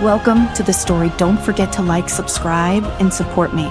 Welcome to the story. Don't forget to like, subscribe, and support me.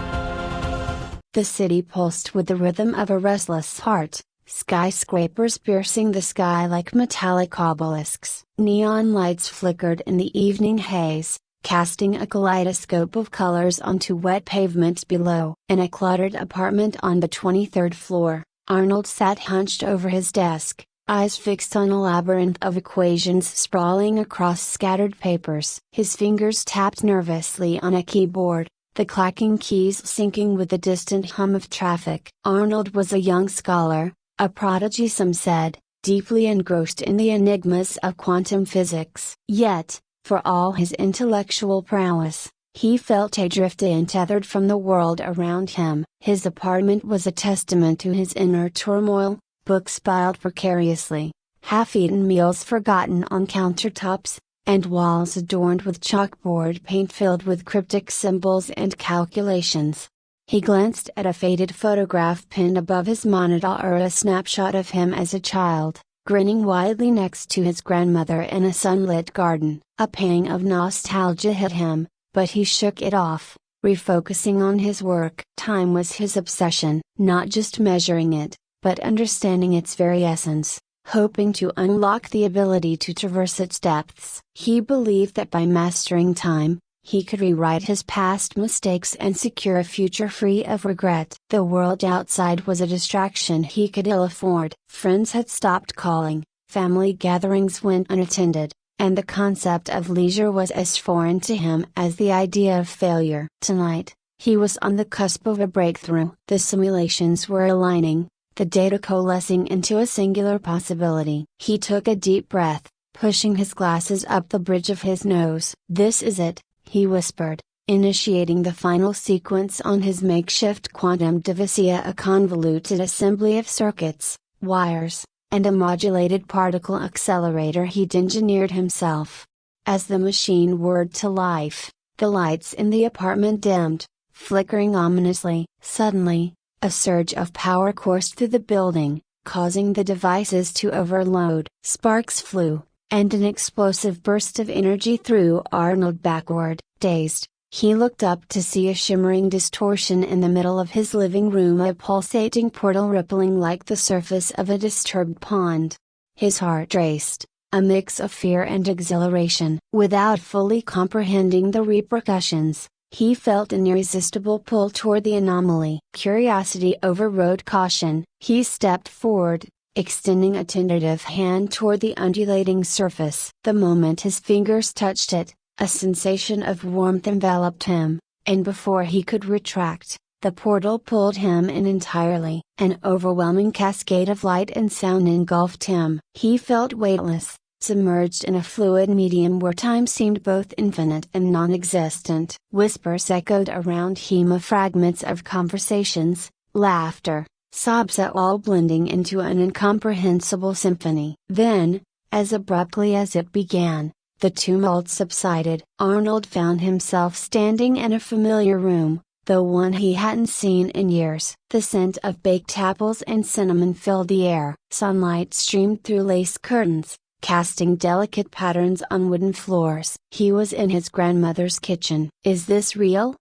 The city pulsed with the rhythm of a restless heart, skyscrapers piercing the sky like metallic obelisks. Neon lights flickered in the evening haze, casting a kaleidoscope of colors onto wet pavement below. In a cluttered apartment on the 23rd floor, Arnold sat hunched over his desk, eyes fixed on a labyrinth of equations sprawling across scattered papers. His fingers tapped nervously on a keyboard, the clacking keys syncing with the distant hum of traffic. Arnold was a young scholar, a prodigy some said, deeply engrossed in the enigmas of quantum physics. Yet, for all his intellectual prowess, he felt adrift and tethered from the world around him. His apartment was a testament to his inner turmoil, books piled precariously, half-eaten meals forgotten on countertops, and walls adorned with chalkboard paint filled with cryptic symbols and calculations. He glanced at a faded photograph pinned above his monitor, a snapshot of him as a child, grinning widely next to his grandmother in a sunlit garden. A pang of nostalgia hit him, but he shook it off, refocusing on his work. Time was his obsession, not just measuring it, but understanding its very essence, hoping to unlock the ability to traverse its depths. He believed that by mastering time, he could rewrite his past mistakes and secure a future free of regret. The world outside was a distraction he could ill afford. Friends had stopped calling, family gatherings went unattended, and the concept of leisure was as foreign to him as the idea of failure. Tonight, he was on the cusp of a breakthrough. The simulations were aligning, the data coalescing into a singular possibility. He took a deep breath, pushing his glasses up the bridge of his nose. "This is it," he whispered, initiating the final sequence on his makeshift quantum device, a convoluted assembly of circuits, wires, and a modulated particle accelerator he'd engineered himself. As the machine whirred to life, the lights in the apartment dimmed, flickering ominously. Suddenly, a surge of power coursed through the building, causing the devices to overload. Sparks flew, and an explosive burst of energy threw Arnold backward. Dazed, he looked up to see a shimmering distortion in the middle of his living room, a pulsating portal rippling like the surface of a disturbed pond. His heart raced, a mix of fear and exhilaration. Without fully comprehending the repercussions, he felt an irresistible pull toward the anomaly. Curiosity overrode caution. He stepped forward, extending a tentative hand toward the undulating surface. The moment his fingers touched it, a sensation of warmth enveloped him, and before he could retract, the portal pulled him in entirely. An overwhelming cascade of light and sound engulfed him. He felt weightless, submerged in a fluid medium where time seemed both infinite and non-existent. Whispers echoed around him, fragments of conversations, laughter, sobs, all blending into an incomprehensible symphony. Then, as abruptly as it began, the tumult subsided. Arnold found himself standing in a familiar room, the one he hadn't seen in years. The scent of baked apples and cinnamon filled the air. Sunlight streamed through lace curtains, casting delicate patterns on wooden floors. He was in his grandmother's kitchen. "Is this real?"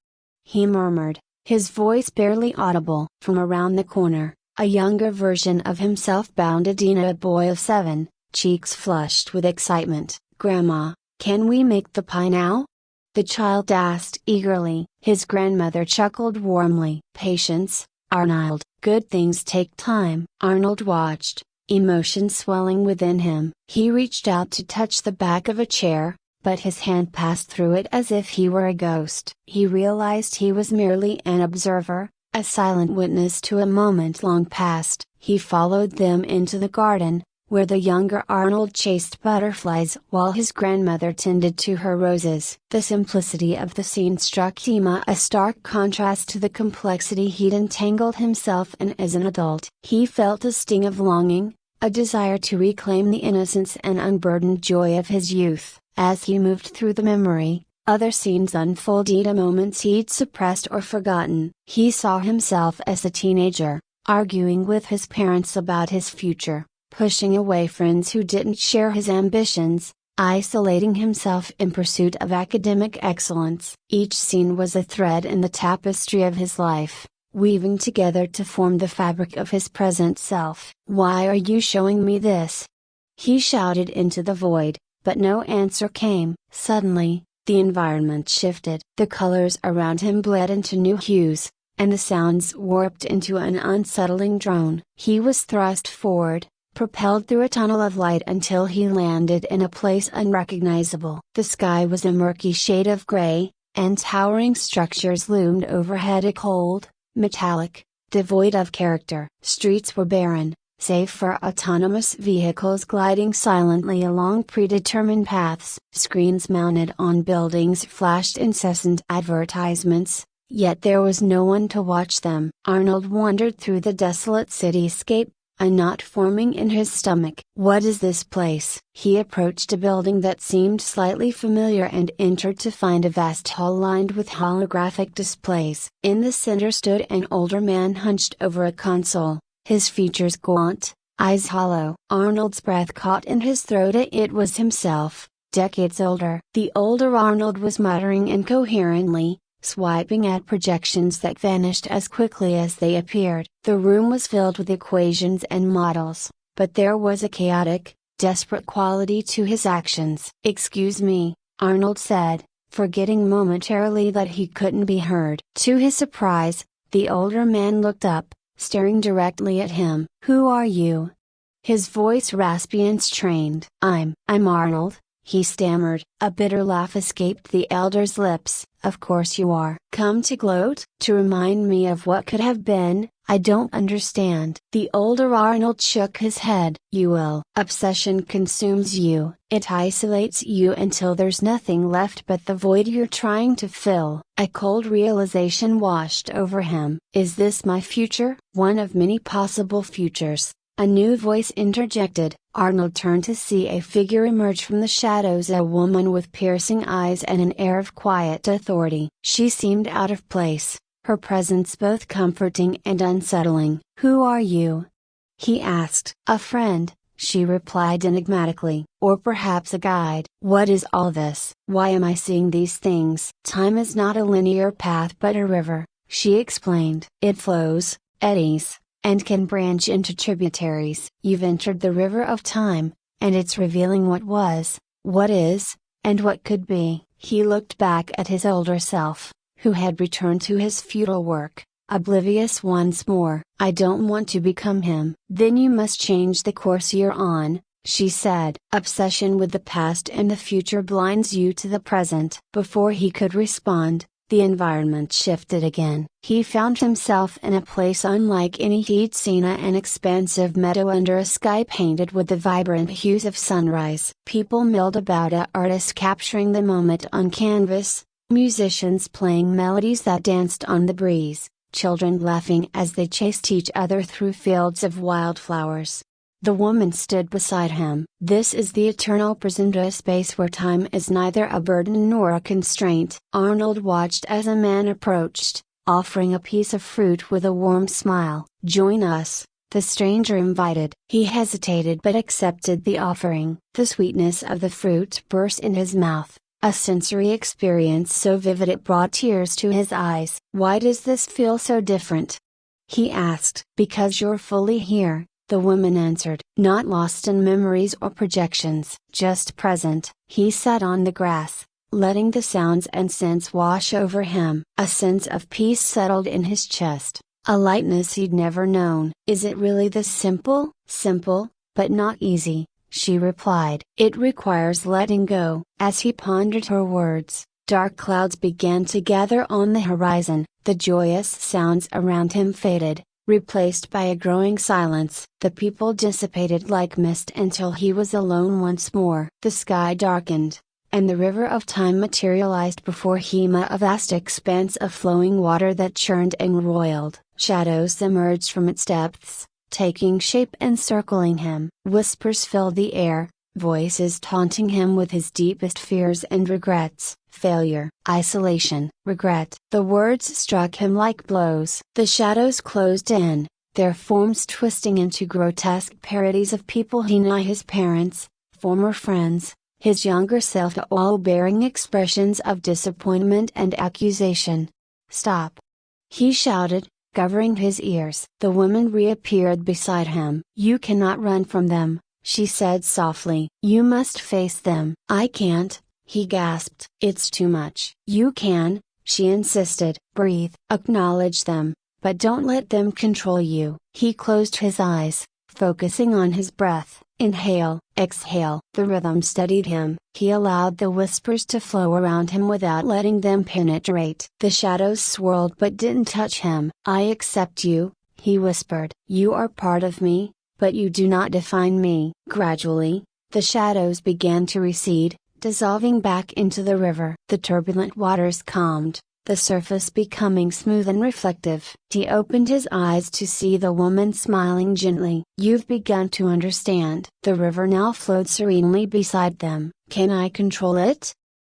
he murmured, his voice barely audible. From around the corner, a younger version of himself bounded in, a boy of 7, cheeks flushed with excitement. "Grandma, can we make the pie now?" the child asked eagerly. His grandmother chuckled warmly. "Patience, Arnold, good things take time." Arnold watched, emotion swelling within him. He reached out to touch the back of a chair, but his hand passed through it as if he were a ghost. He realized he was merely an observer, a silent witness to a moment long past. He followed them into the garden, where the younger Arnold chased butterflies while his grandmother tended to her roses. The simplicity of the scene struck him a stark contrast to the complexity he'd entangled himself in as an adult. He felt a sting of longing, a desire to reclaim the innocence and unburdened joy of his youth. As he moved through the memory, other scenes unfolded, moments he'd suppressed or forgotten. He saw himself as a teenager, arguing with his parents about his future, pushing away friends who didn't share his ambitions, isolating himself in pursuit of academic excellence. Each scene was a thread in the tapestry of his life, weaving together to form the fabric of his present self. "Why are you showing me this?" he shouted into the void, but no answer came. Suddenly, the environment shifted. The colors around him bled into new hues, and the sounds warped into an unsettling drone. He was thrust forward, propelled through a tunnel of light until he landed in a place unrecognizable. The sky was a murky shade of gray, and towering structures loomed overhead, a cold, metallic, devoid of character. Streets were barren, save for autonomous vehicles gliding silently along predetermined paths. Screens mounted on buildings flashed incessant advertisements, yet there was no one to watch them. Arnold wandered through the desolate cityscape, a knot forming in his stomach. "What is this place?" He approached a building that seemed slightly familiar and entered to find a vast hall lined with holographic displays. In the center stood an older man hunched over a console, his features gaunt, eyes hollow. Arnold's breath caught in his throat. It was himself, decades older. The older Arnold was muttering incoherently, swiping at projections that vanished as quickly as they appeared. The room was filled with equations and models, but there was a chaotic, desperate quality to his actions. "Excuse me," Arnold said, forgetting momentarily that he couldn't be heard. To his surprise, the older man looked up, staring directly at him. "Who are you?" His voice raspy and strained. I'm Arnold," he stammered. A bitter laugh escaped the elder's lips. "Of course you are. Come to gloat? To remind me of what could have been? I don't understand." The older Arnold shook his head. "You will. Obsession consumes you. It isolates you until there's nothing left but the void you're trying to fill." A cold realization washed over him. "Is this my future?" "One of many possible futures," a new voice interjected. Arnold turned to see a figure emerge from the shadows, a woman with piercing eyes and an air of quiet authority. She seemed out of place, her presence both comforting and unsettling. "Who are you?" he asked. "A friend," she replied enigmatically. "Or perhaps a guide." "What is all this? Why am I seeing these things?" "Time is not a linear path but a river," she explained. "It flows, eddies, and can branch into tributaries. You've entered the river of time, and it's revealing what was, what is, and what could be." He looked back at his older self, who had returned to his futile work, oblivious once more. "I don't want to become him." "Then you must change the course you're on," she said. "Obsession with the past and the future blinds you to the present." Before he could respond, the environment shifted again. He found himself in a place unlike any he'd seen, an expansive meadow under a sky painted with the vibrant hues of sunrise. People milled about, artists capturing the moment on canvas, musicians playing melodies that danced on the breeze, children laughing as they chased each other through fields of wildflowers. The woman stood beside him. "This is the eternal present, a space where time is neither a burden nor a constraint." Arnold watched as a man approached, offering a piece of fruit with a warm smile. "Join us," the stranger invited. He hesitated but accepted the offering. The sweetness of the fruit burst in his mouth, a sensory experience so vivid it brought tears to his eyes. "Why does this feel so different?" he asked. "Because you're fully here," the woman answered. "Not lost in memories or projections, just present." He sat on the grass, letting the sounds and scents wash over him. A sense of peace settled in his chest, a lightness he'd never known. "Is it really this simple?" "Simple, but not easy," she replied. "It requires letting go." As he pondered her words, dark clouds began to gather on the horizon. The joyous sounds around him faded, replaced by a growing silence. The people dissipated like mist until he was alone once more. The sky darkened, and the river of time materialized before him, a vast expanse of flowing water that churned and roiled. Shadows emerged from its depths, taking shape and circling him. Whispers filled the air, voices taunting him with his deepest fears and regrets. Failure, isolation, regret. The words struck him like blows. The shadows closed in, their forms twisting into grotesque parodies of people he knew: his parents, former friends, his younger self all bearing expressions of disappointment and accusation. "Stop!" he shouted, covering his ears. The woman reappeared beside him. "You cannot run from them," she said softly. "You must face them." "I can't," he gasped. "It's too much." "You can," she insisted. "Breathe. Acknowledge them, but don't let them control you." He closed his eyes, focusing on his breath. Inhale, exhale. The rhythm steadied him. He allowed the whispers to flow around him without letting them penetrate. The shadows swirled but didn't touch him. "I accept you," he whispered. "You are part of me, but you do not define me." Gradually, the shadows began to recede, dissolving back into the river. The turbulent waters calmed, the surface becoming smooth and reflective. He opened his eyes to see the woman smiling gently. "You've begun to understand." The river now flowed serenely beside them. "Can I control it?"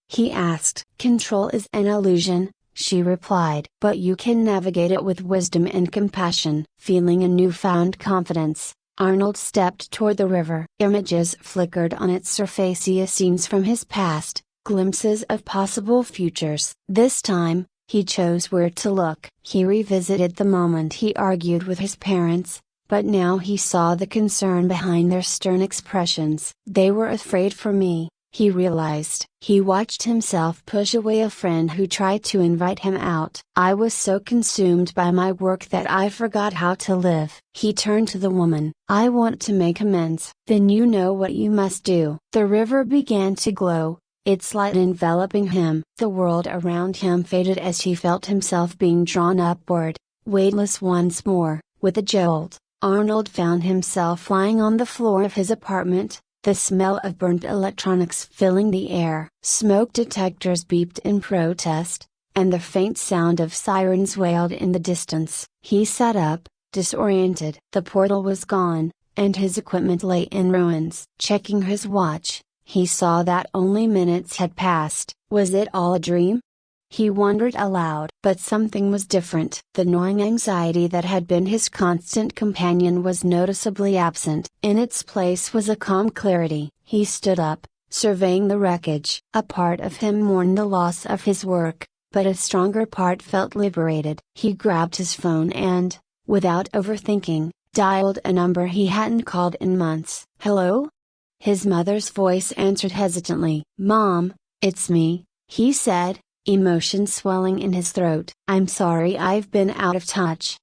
he asked. "Control is an illusion," she replied. "But you can navigate it with wisdom and compassion." Feeling a newfound confidence, Arnold stepped toward the river. Images flickered on its surface, scenes from his past, glimpses of possible futures. This time, he chose where to look. He revisited the moment he argued with his parents, but now he saw the concern behind their stern expressions. "They were afraid for me," he realized. He watched himself push away a friend who tried to invite him out. "I was so consumed by my work that I forgot how to live." He turned to the woman. "I want to make amends." "Then you know what you must do." The river began to glow, its light enveloping him. The world around him faded as he felt himself being drawn upward, weightless once more. With a jolt, Arnold found himself lying on the floor of his apartment, the smell of burnt electronics filling the air. Smoke detectors beeped in protest, and the faint sound of sirens wailed in the distance. He sat up, disoriented. The portal was gone, and his equipment lay in ruins. Checking his watch, he saw that only minutes had passed. Was it all a dream? He wondered aloud. But something was different. The gnawing anxiety that had been his constant companion was noticeably absent. In its place was a calm clarity. He stood up, surveying the wreckage. A part of him mourned the loss of his work, but a stronger part felt liberated. He grabbed his phone and, without overthinking, dialed a number he hadn't called in months. "Hello?" His mother's voice answered hesitantly. "Mom, it's me," he said, emotion swelling in his throat. "I'm sorry I've been out of touch.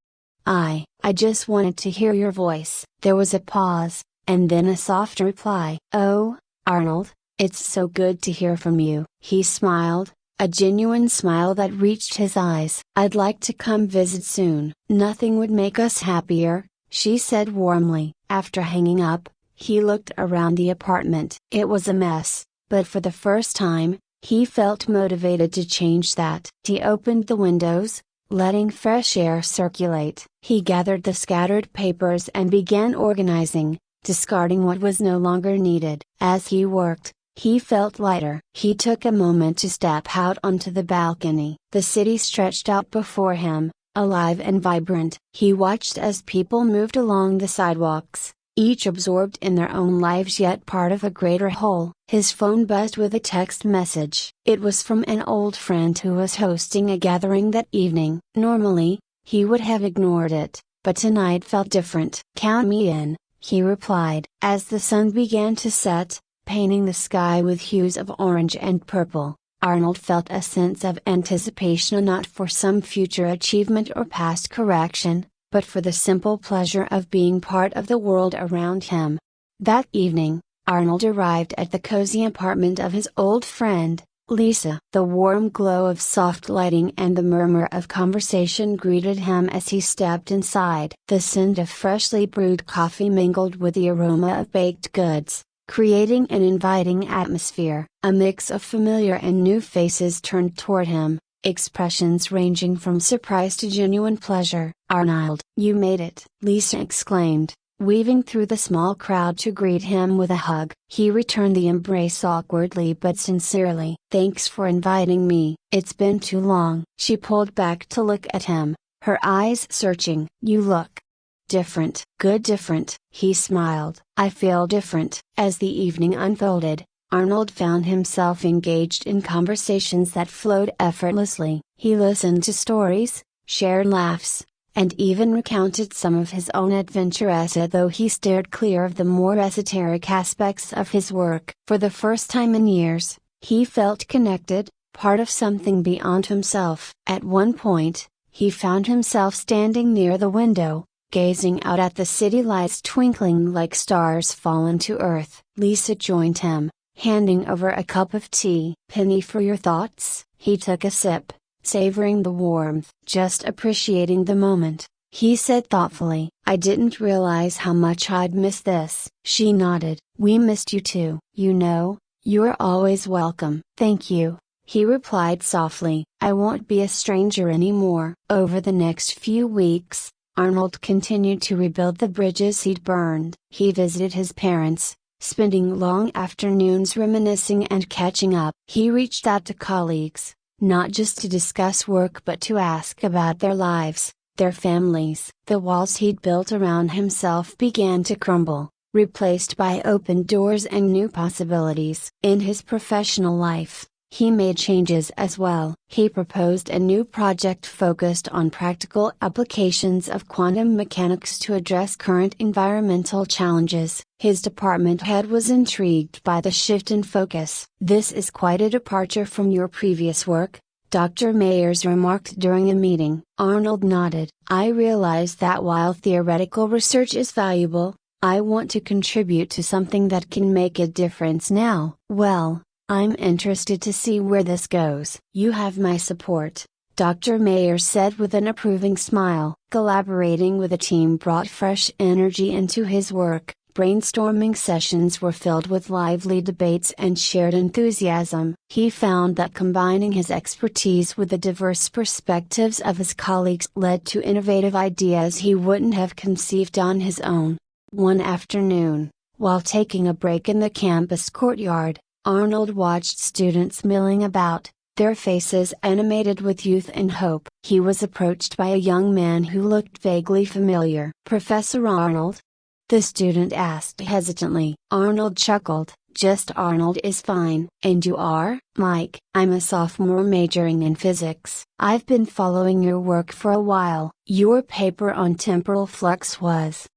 I just wanted to hear your voice." There was a pause, and then a soft reply. "Oh, Arnold, it's so good to hear from you." He smiled, a genuine smile that reached his eyes. "I'd like to come visit soon." "Nothing would make us happier," she said warmly. After hanging up, he looked around the apartment. It was a mess, but for the first time, he felt motivated to change that. He opened the windows, letting fresh air circulate. He gathered the scattered papers and began organizing, discarding what was no longer needed. As he worked, he felt lighter. He took a moment to step out onto the balcony. The city stretched out before him, alive and vibrant. He watched as people moved along the sidewalks, each absorbed in their own lives yet part of a greater whole. His phone buzzed with a text message. It was from an old friend who was hosting a gathering that evening. Normally, he would have ignored it, but tonight felt different. "Count me in," he replied. As the sun began to set, painting the sky with hues of orange and purple, Arnold felt a sense of anticipation, not for some future achievement or past correction, but for the simple pleasure of being part of the world around him. That evening, Arnold arrived at the cozy apartment of his old friend, Lisa. The warm glow of soft lighting and the murmur of conversation greeted him as he stepped inside. The scent of freshly brewed coffee mingled with the aroma of baked goods, creating an inviting atmosphere. A mix of familiar and new faces turned toward him, expressions ranging from surprise to genuine pleasure. "Arnold, you made it!" Lisa exclaimed, weaving through the small crowd to greet him with a hug. He returned the embrace awkwardly but sincerely. "Thanks for inviting me. It's been too long." She pulled back to look at him, her eyes searching. "You look different." "Good different." He smiled. "I feel different." As the evening unfolded, Arnold found himself engaged in conversations that flowed effortlessly. He listened to stories, shared laughs, and even recounted some of his own adventures, though he steered clear of the more esoteric aspects of his work. For the first time in years, he felt connected, part of something beyond himself. At one point, he found himself standing near the window, gazing out at the city lights twinkling like stars fallen to earth. Lisa joined him, handing over a cup of tea. "Penny for your thoughts?" He took a sip, savoring the warmth. "Just appreciating the moment," he said thoughtfully. "I didn't realize how much I'd miss this." She nodded. "We missed you too. You know, you're always welcome." "Thank you," he replied softly. "I won't be a stranger anymore." Over the next few weeks, Arnold continued to rebuild the bridges he'd burned. He visited his parents, spending long afternoons reminiscing and catching up. He reached out to colleagues, not just to discuss work but to ask about their lives, their families. The walls he'd built around himself began to crumble, replaced by open doors and new possibilities. In his professional life, he made changes as well. He proposed a new project focused on practical applications of quantum mechanics to address current environmental challenges. His department head was intrigued by the shift in focus. "This is quite a departure from your previous work," Dr. Mayers remarked during a meeting. Arnold nodded. "I realize that while theoretical research is valuable, I want to contribute to something that can make a difference now." "Well, I'm interested to see where this goes." "You have my support," Dr. Mayers said with an approving smile. Collaborating with a team brought fresh energy into his work. Brainstorming sessions were filled with lively debates and shared enthusiasm. He found that combining his expertise with the diverse perspectives of his colleagues led to innovative ideas he wouldn't have conceived on his own. One afternoon, while taking a break in the campus courtyard, Arnold watched students milling about, their faces animated with youth and hope. He was approached by a young man who looked vaguely familiar. "Professor Arnold?" the student asked hesitantly. Arnold chuckled. "Just Arnold is fine." "And you are?" "Mike. I'm a sophomore majoring in physics. I've been following your work for a while. Your paper on temporal flux was,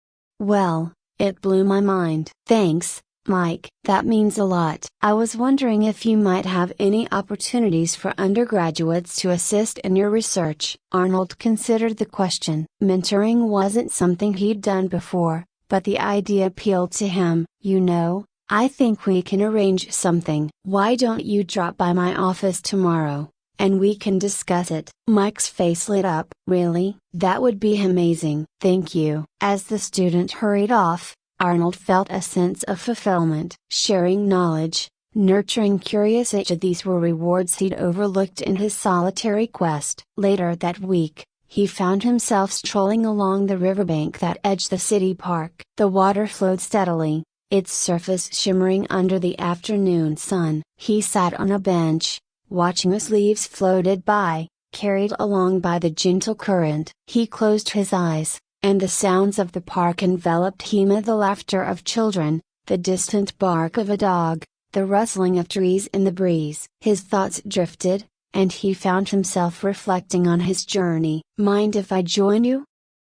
well, it blew my mind." "Thanks, Mike. That means a lot. I was wondering if you might have any opportunities for undergraduates to assist in your research." Arnold considered the question. Mentoring wasn't something he'd done before, but the idea appealed to him. "You know, I think we can arrange something. Why don't you drop by my office tomorrow, and we can discuss it?" Mike's face lit up. "Really? That would be amazing. Thank you." As the student hurried off, Arnold felt a sense of fulfillment. Sharing knowledge, nurturing curiosity, these were rewards he'd overlooked in his solitary quest. Later that week, he found himself strolling along the riverbank that edged the city park. The water flowed steadily, its surface shimmering under the afternoon sun. He sat on a bench, watching as leaves floated by, carried along by the gentle current. He closed his eyes, and the sounds of the park enveloped him, the laughter of children, the distant bark of a dog, the rustling of trees in the breeze. His thoughts drifted, and he found himself reflecting on his journey. "Mind if I join you?"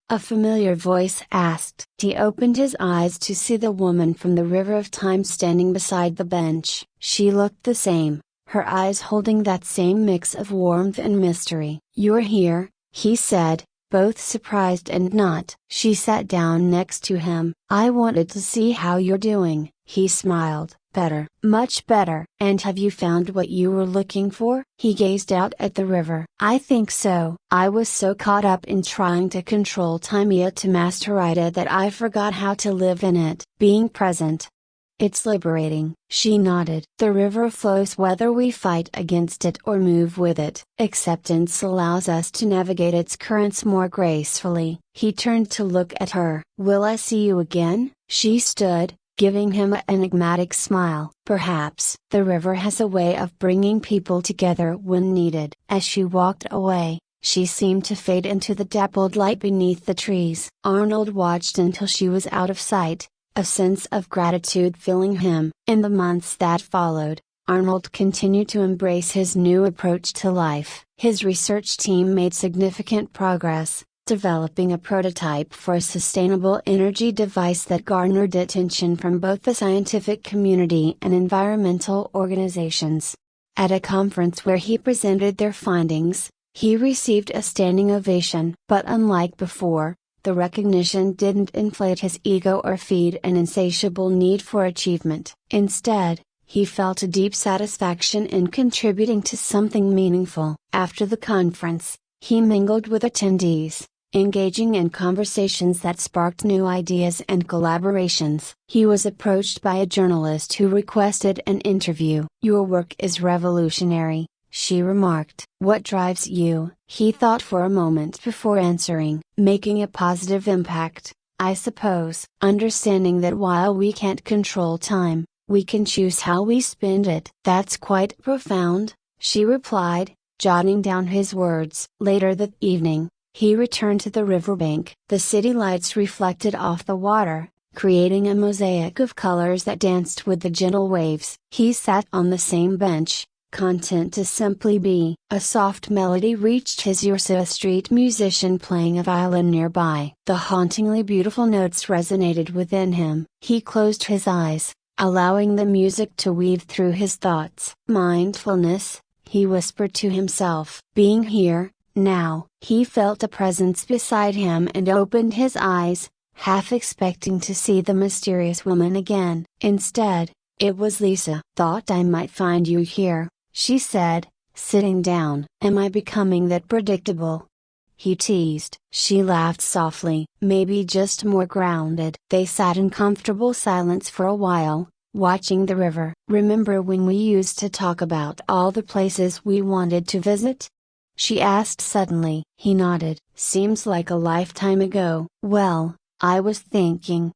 a familiar voice asked. He opened his eyes to see the woman from the river of time standing beside the bench. She looked the same, her eyes holding that same mix of warmth and mystery. "You're here," he said, both surprised and not. She sat down next to him. "I wanted to see how you're doing." He smiled. "Better. Much better." "And have you found what you were looking for?" He gazed out at the river. "I think so. I was so caught up in trying to control time to master it that I forgot how to live in it." Being present. "It's liberating." She nodded. "The river flows whether we fight against it or move with it. Acceptance allows us to navigate its currents more gracefully." He turned to look at her. "Will I see you again?" She stood, giving him an enigmatic smile. "Perhaps." The river has a way of bringing people together when needed. As she walked away, she seemed to fade into the dappled light beneath the trees. Arnold watched until she was out of sight, a sense of gratitude filling him. In the months that followed, Arnold continued to embrace his new approach to life. His research team made significant progress, developing a prototype for a sustainable energy device that garnered attention from both the scientific community and environmental organizations. At a conference where he presented their findings, he received a standing ovation. But unlike before, the recognition didn't inflate his ego or feed an insatiable need for achievement. Instead, he felt a deep satisfaction in contributing to something meaningful. After the conference, he mingled with attendees, engaging in conversations that sparked new ideas and collaborations. He was approached by a journalist who requested an interview. "Your work is revolutionary," she remarked. "What drives you?" He thought for a moment before answering. "Making a positive impact, I suppose." Understanding that while we can't control time, we can choose how we spend it. "That's quite profound," she replied, jotting down his words. Later that evening, he returned to the riverbank. The city lights reflected off the water, creating a mosaic of colors that danced with the gentle waves. He sat on the same bench, content to simply be. A soft melody reached his ears, a street musician playing a violin nearby. The hauntingly beautiful notes resonated within him. He closed his eyes, allowing the music to weave through his thoughts. "Mindfulness," he whispered to himself. "Being here, now." He felt a presence beside him and opened his eyes, half expecting to see the mysterious woman again. Instead, it was Lisa. "Thought I might find you here," she said, sitting down. "Am I becoming that predictable?" he teased. She laughed softly. "Maybe just more grounded." They sat in comfortable silence for a while, watching the river. "Remember when we used to talk about all the places we wanted to visit?" she asked suddenly. He nodded. "Seems like a lifetime ago." "Well, I was thinking,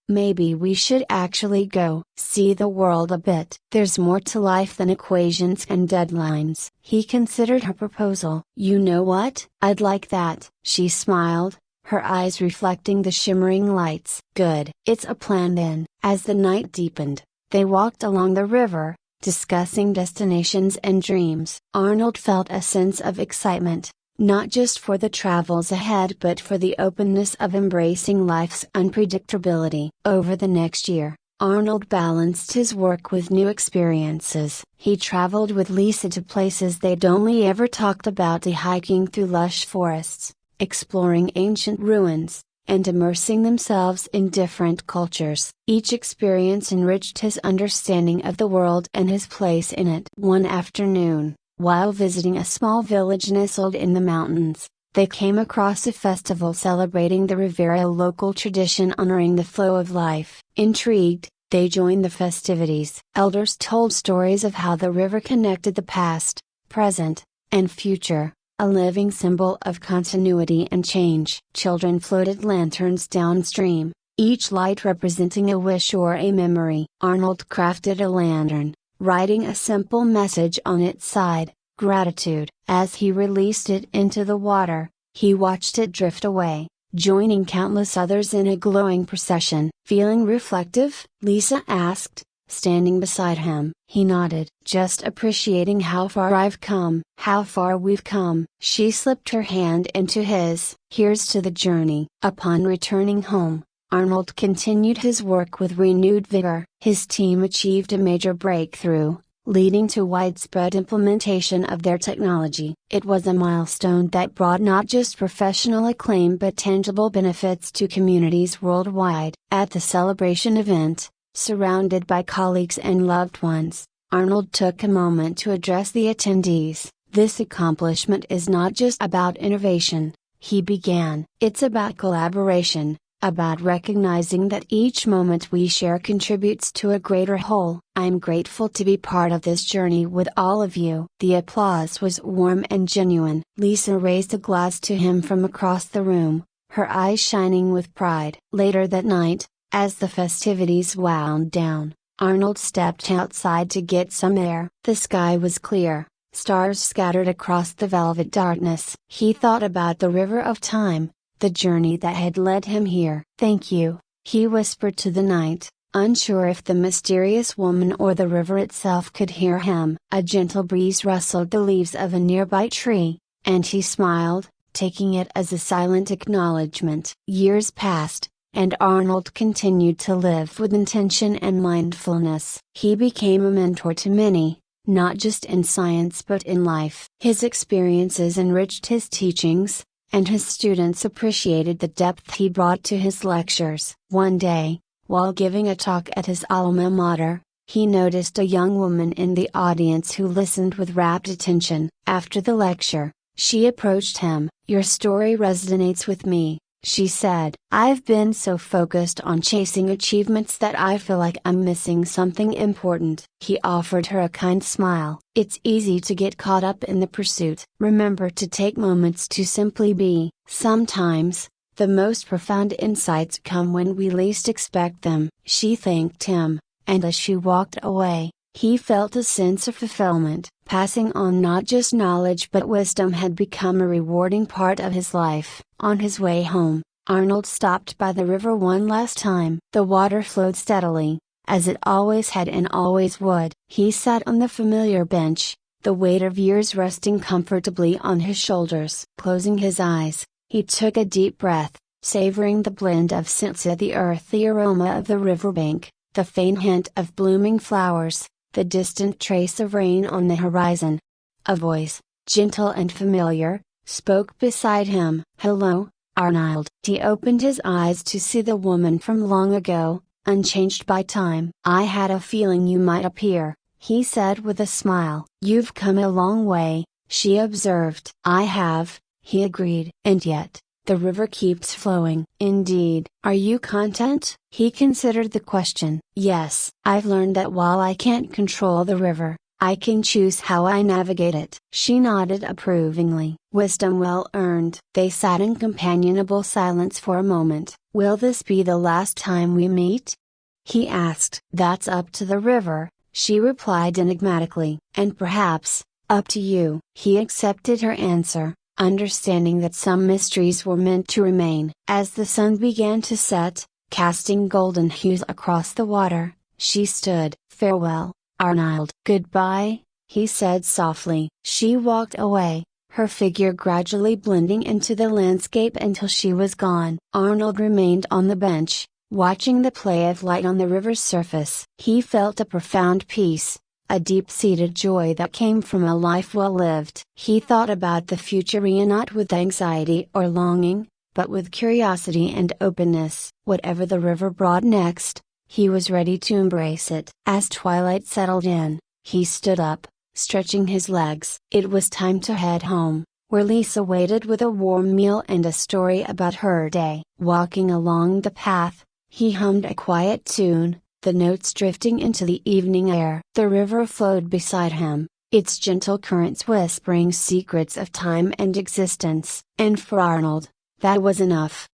maybe we should actually go see the world a bit. There's more to life than equations and deadlines." He considered her proposal. "You know what? I'd like that." She smiled, her eyes reflecting the shimmering lights. "Good. It's a plan then." As the night deepened, they walked along the river, discussing destinations and dreams. Arnold felt a sense of excitement, not just for the travels ahead but for the openness of embracing life's unpredictability. Over the next year, Arnold balanced his work with new experiences. He traveled with Lisa to places they'd only ever talked about, hiking through lush forests, exploring ancient ruins, and immersing themselves in different cultures. Each experience enriched his understanding of the world and his place in it. One afternoon, while visiting a small village nestled in the mountains, they came across a festival celebrating the Riviera, a local tradition honoring the flow of life. Intrigued, they joined the festivities. Elders told stories of how the river connected the past, present, and future, a living symbol of continuity and change. Children floated lanterns downstream, each light representing a wish or a memory. Arnold crafted a lantern, writing a simple message on its side: gratitude. As he released it into the water, he watched it drift away, joining countless others in a glowing procession. "Feeling reflective?" Lisa asked, standing beside him. He nodded. "Just appreciating how far I've come." "How far we've come." She slipped her hand into his. "Here's to the journey." Upon returning home, Arnold continued his work with renewed vigor. His team achieved a major breakthrough, leading to widespread implementation of their technology. It was a milestone that brought not just professional acclaim but tangible benefits to communities worldwide. At the celebration event, surrounded by colleagues and loved ones, Arnold took a moment to address the attendees. "This accomplishment is not just about innovation," he began. "It's about collaboration, about recognizing that each moment we share contributes to a greater whole. I'm grateful to be part of this journey with all of you." The applause was warm and genuine. Lisa raised a glass to him from across the room, her eyes shining with pride. Later that night, as the festivities wound down, Arnold stepped outside to get some air. The sky was clear, stars scattered across the velvet darkness. He thought about the river of time, the journey that had led him here. "Thank you," He whispered to the night, unsure if the mysterious woman or the river itself could hear him. A gentle breeze rustled the leaves of a nearby tree, and he smiled, taking it as a silent acknowledgement. Years passed, and Arnold continued to live with intention and mindfulness. He became a mentor to many, not just in science but in life. His experiences enriched his teachings, and his students appreciated the depth he brought to his lectures. One day, while giving a talk at his alma mater, he noticed a young woman in the audience who listened with rapt attention. After the lecture, she approached him. "Your story resonates with me," she said. "I've been so focused on chasing achievements that I feel like I'm missing something important." He offered her a kind smile. "It's easy to get caught up in the pursuit. Remember to take moments to simply be." Sometimes, the most profound insights come when we least expect them. She thanked him, and as she walked away, he felt a sense of fulfillment. Passing on not just knowledge but wisdom had become a rewarding part of his life. On his way home, Arnold stopped by the river one last time. The water flowed steadily, as it always had and always would. He sat on the familiar bench, the weight of years resting comfortably on his shoulders. Closing his eyes, he took a deep breath, savoring the blend of scents, the earthy aroma of the riverbank, the faint hint of blooming flowers, the distant trace of rain on the horizon. A voice, gentle and familiar, spoke beside him. "Hello, Arnold." He opened his eyes to see the woman from long ago, unchanged by time. "I had a feeling you might appear," he said with a smile. "You've come a long way," she observed. "I have," he agreed. "And yet, the river keeps flowing." "Indeed. Are you content?" He considered the question. "Yes. I've learned that while I can't control the river, I can choose how I navigate it." She nodded approvingly. "Wisdom well earned." They sat in companionable silence for a moment. "Will this be the last time we meet?" he asked. "That's up to the river," she replied enigmatically. "And perhaps, up to you." He accepted her answer, understanding that some mysteries were meant to remain. As the sun began to set, casting golden hues across the water, she stood. "Farewell, Arnold." "Goodbye," he said softly. She walked away, her figure gradually blending into the landscape until she was gone. Arnold remained on the bench, watching the play of light on the river's surface. He felt a profound peace, a deep-seated joy that came from a life well lived. He thought about the future not with anxiety or longing, but with curiosity and openness. Whatever the river brought next, he was ready to embrace it. As twilight settled in, he stood up, stretching his legs. It was time to head home, where Lisa waited with a warm meal and a story about her day. Walking along the path, he hummed a quiet tune, the notes drifting into the evening air. The river flowed beside him, its gentle currents whispering secrets of time and existence. And for Arnold, that was enough.